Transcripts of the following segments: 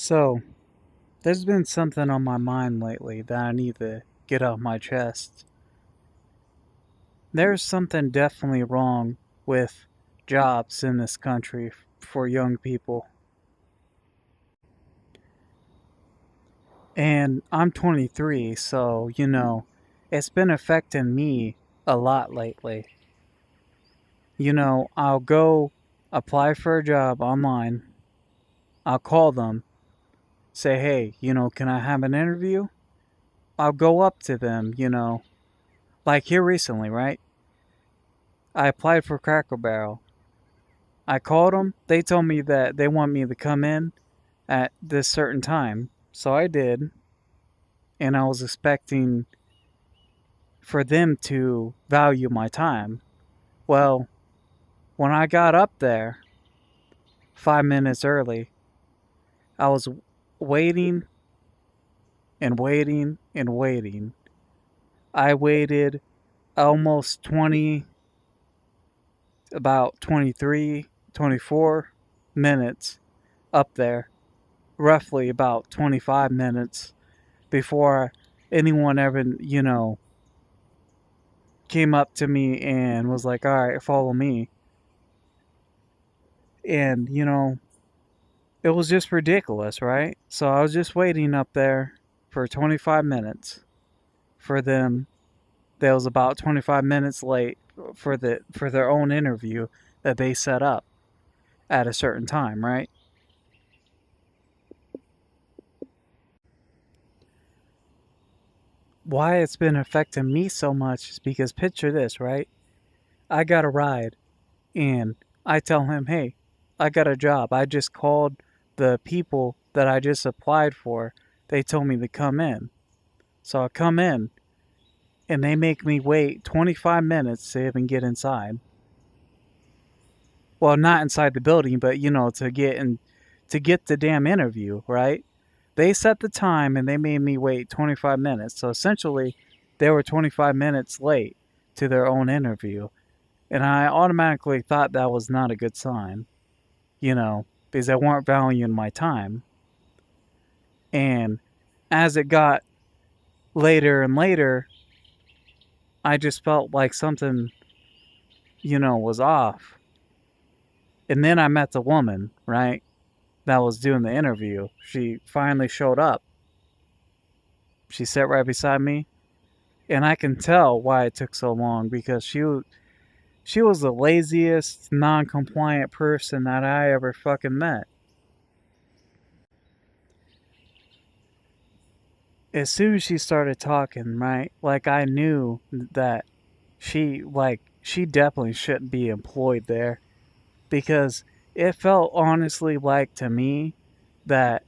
So, there's been something on my mind lately that I need to get off my chest. There's something definitely wrong with jobs in this country for young people. And I'm 23, so, it's been affecting me a lot lately. I'll go apply for a job online, I'll call them, say, hey, can I have an interview? I'll go up to them, like here recently, right? I applied for Cracker Barrel. I called them. They told me that they want me to come in at this certain time. So I did. And I was expecting for them to value my time. Well, when I got up there 5 minutes early, I was waiting and waiting and waiting. I waited almost about 23, 24 minutes up there, roughly about 25 minutes before anyone ever, came up to me and was like, all right, follow me. And, it was just ridiculous, right? So I was just waiting up there for 25 minutes for them. That was about 25 minutes late for their own interview that they set up at a certain time, right? Why it's been affecting me so much is because picture this, right? I got a ride and I tell him, hey, I got a job. I just called the people that I just applied for. They told me to come in. So I come in and they make me wait 25 minutes to even get inside. Well, not inside the building, but to get the damn interview, right? They set the time and they made me wait 25 minutes. So essentially, they were 25 minutes late to their own interview. And I automatically thought that was not a good sign, because they weren't valuing my time. And as it got later and later, I just felt like something, was off. And then I met the woman, right, that was doing the interview. She finally showed up. She sat right beside me. And I can tell why it took so long because she was the laziest, non compliant person that I ever fucking met. As soon as she started talking, right, like I knew that she definitely shouldn't be employed there because it felt honestly like to me that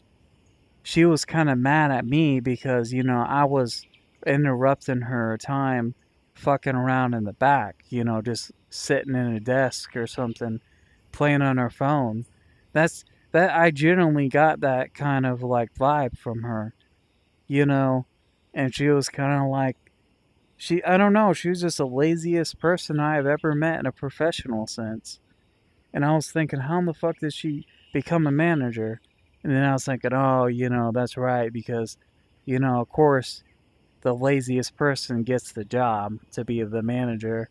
she was kind of mad at me because I was interrupting her time fucking around in the back, just sitting in a desk or something playing on her phone. That's that I genuinely got that kind of like vibe from her, you know, and she was kind of like I don't know, she was just the laziest person I have ever met in a professional sense. And I was thinking, how in the fuck did she become a manager? And then I was thinking, oh, that's right, because, of course, the laziest person gets the job to be the manager,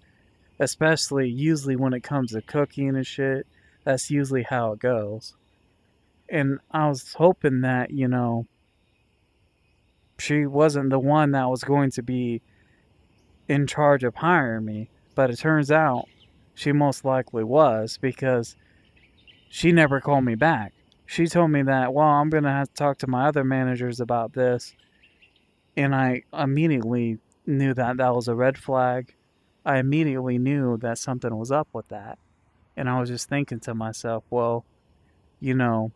especially usually when it comes to cooking and shit. That's usually how it goes. And I was hoping that, she wasn't the one that was going to be in charge of hiring me. But it turns out she most likely was because she never called me back. She told me that, well, I'm going to have to talk to my other managers about this. And I immediately knew that that was a red flag. I immediately knew that something was up with that. And I was just thinking to myself, well, you know,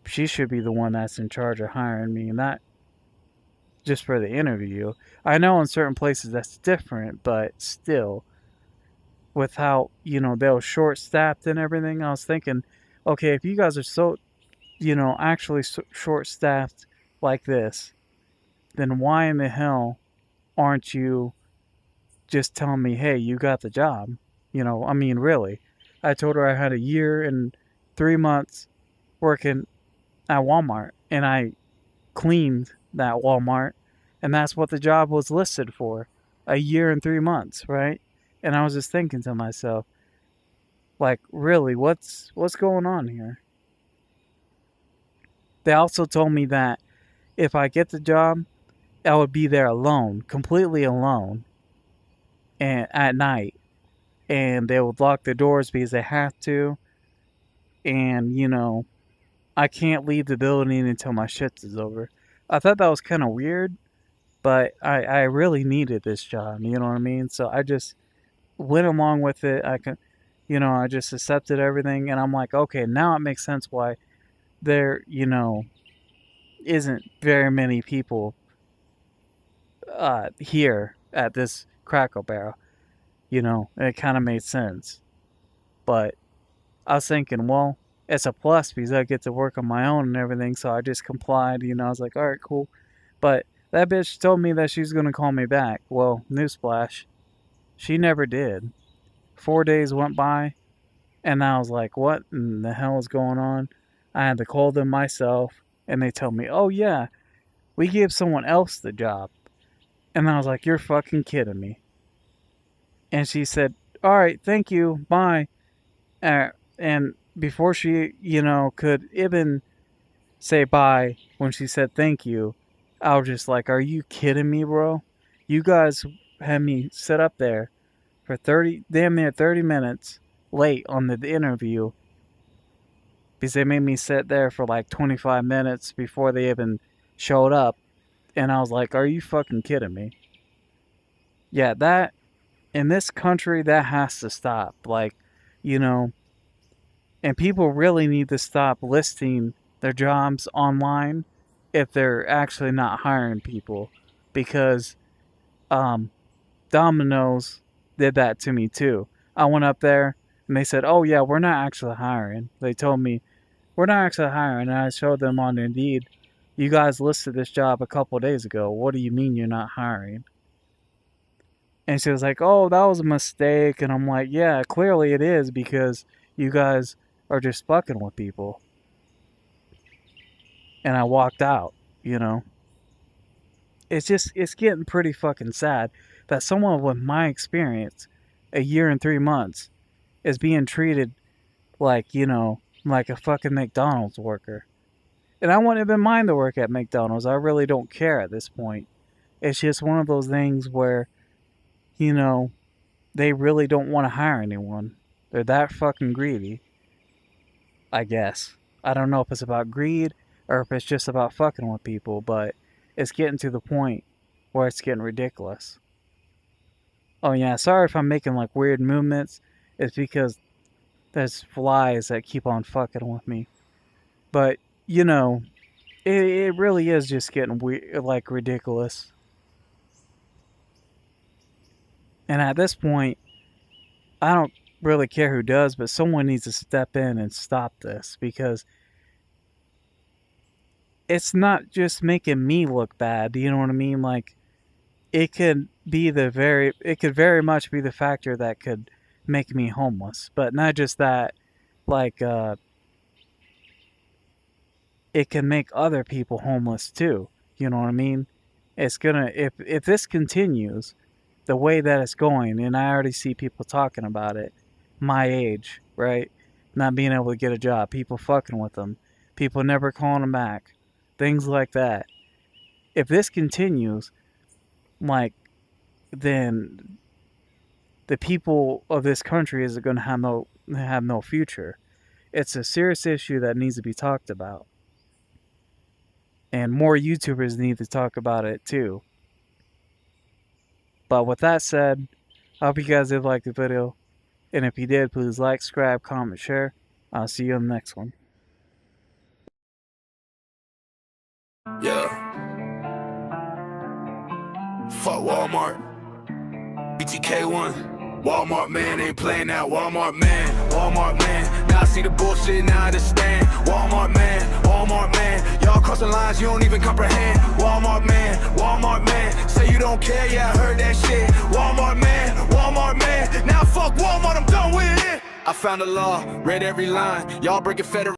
she should be the one that's in charge of hiring me, and not just for the interview. I know in certain places that's different, but still, with how, they were short staffed and everything, I was thinking, okay, if you guys are so, actually short staffed like this, then why in the hell aren't you just telling me, hey, you got the job? I mean, really. I told her I had a year and 3 months working at Walmart, and I cleaned that Walmart, and that's what the job was listed for, a year and 3 months, right? And I was just thinking to myself, like, really, what's going on here? They also told me that if I get the job, I would be there alone, completely alone, and at night, and they would lock the doors because they have to, and I can't leave the building until my shit is over. I thought that was kind of weird, but I really needed this job, you know what I mean? So I just went along with it. I just accepted everything, and I'm like, okay, now it makes sense why there, isn't very many people here at this Crackle Barrel. It kind of made sense. But I was thinking, well, it's a plus because I get to work on my own and everything, so I just complied. I was like, all right, cool. But that bitch told me that she was going to call me back. Well, newsflash, she never did. 4 days went by, and I was like, what in the hell is going on? I had to call them myself, and they tell me, oh, yeah, we gave someone else the job. And I was like, you're fucking kidding me. And she said, all right, thank you, bye. And before she, could even say bye when she said thank you, I was just like, are you kidding me, bro? You guys had me sit up there for damn near 30 minutes late on the interview because they made me sit there for like 25 minutes before they even showed up. And I was like, are you fucking kidding me? Yeah, that, in this country, that has to stop. Like, and people really need to stop listing their jobs online if they're actually not hiring people. Because Domino's did that to me too. I went up there and they said, oh yeah, we're not actually hiring. They told me, we're not actually hiring. And I showed them on Indeed, you guys listed this job a couple days ago. What do you mean you're not hiring? And she was like, oh, that was a mistake. And I'm like, yeah, clearly it is because you guys are just fucking with people. And I walked out, It's getting pretty fucking sad that someone with my experience, a year and 3 months, is being treated like, like a fucking McDonald's worker. And I wouldn't even mind to work at McDonald's. I really don't care at this point. It's just one of those things where, they really don't want to hire anyone. They're that fucking greedy. I guess. I don't know if it's about greed or if it's just about fucking with people, but it's getting to the point where it's getting ridiculous. Oh yeah, sorry if I'm making like weird movements. It's because there's flies that keep on fucking with me. But, it really is just getting weird, like ridiculous. And at this point, I don't really care who does, but someone needs to step in and stop this because it's not just making me look bad. You know what I mean? Like, it could very much be the factor that could make me homeless. But not just that, like, it can make other people homeless too. You know what I mean? It's gonna, if this continues the way that it's going, and I already see people talking about it, my age, right? Not being able to get a job, people fucking with them, people never calling them back, things like that. If this continues, like, then the people of this country is going to have no future. It's a serious issue that needs to be talked about. And more YouTubers need to talk about it too. But with that said, I hope you guys did like the video. And if you did, please like, subscribe, comment, share. I'll see you on the next one. Yeah. Fuck Walmart. BTK1. Walmart man ain't playing that. Walmart man. Walmart man. Now I see the bullshit, now I understand. Walmart man. Walmart man. Y'all crossing lines you don't even comprehend. Walmart man. Walmart man. Say you don't care, yeah I heard that shit. Walmart man. Walmart man. Now fuck Walmart, I'm done with it. I found the law, read every line. Y'all breaking federal.